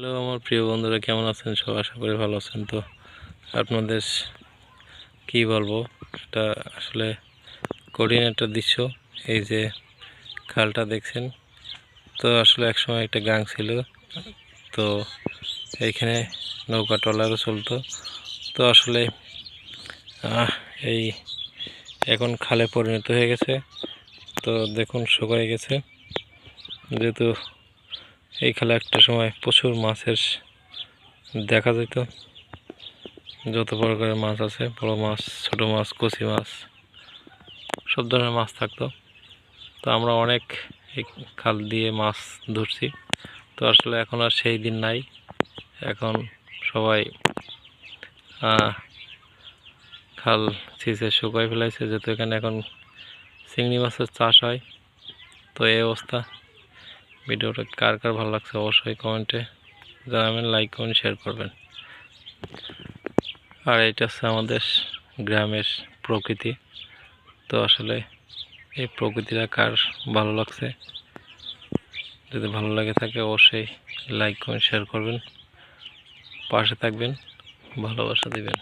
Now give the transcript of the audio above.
Hello আমার প্রিয় বন্ধুরা, কেমন আছেন সব? আশা করি ভালো আছেন। তো আপনাদের কি বলবো, এটা আসলে কঠিন একটা দৃশ্য। এই যে খালটা দেখছেন, তো আসলে একসময় একটা গাং ছিল। তো এইখানে নৌকা ট্রলারও চলতো। তো আসলে এই এখন খালে পরিণত হয়ে গেছে। তো দেখুন শুকিয়ে গেছে, যেহেতু এই খালে একটা সময় প্রচুর মাছের দেখা যেত। যত প্রকারের মাছ আছে, বড় মাছ, ছোট মাছ, কচি মাছ, সব ধরনের মাছ থাকতো। তো আমরা অনেক এই খাল দিয়ে মাছ ধরছি। তো আসলে এখন আর সেই দিন নাই। এখন সবাই খাল ছিঁচে শুকাই ফেলাইছে, যেহেতু এখানে এখন চিংড়ি মাছের চাষ হয়। তো এই অবস্থা। ভিডিওটা কার কার ভালো লাগছে অবশ্যই কমেন্টে জানাবেন, লাইক করবেন, শেয়ার করবেন। আর এটা হচ্ছে আমাদের গ্রামের প্রকৃতি। তো আসলে এই প্রকৃতিটা কার ভালো লাগছে, যদি ভালো লাগে থাকে অবশ্যই লাইক করবেন, শেয়ার করবেন, পাশে থাকবেন, ভালোবাসা দিবেন।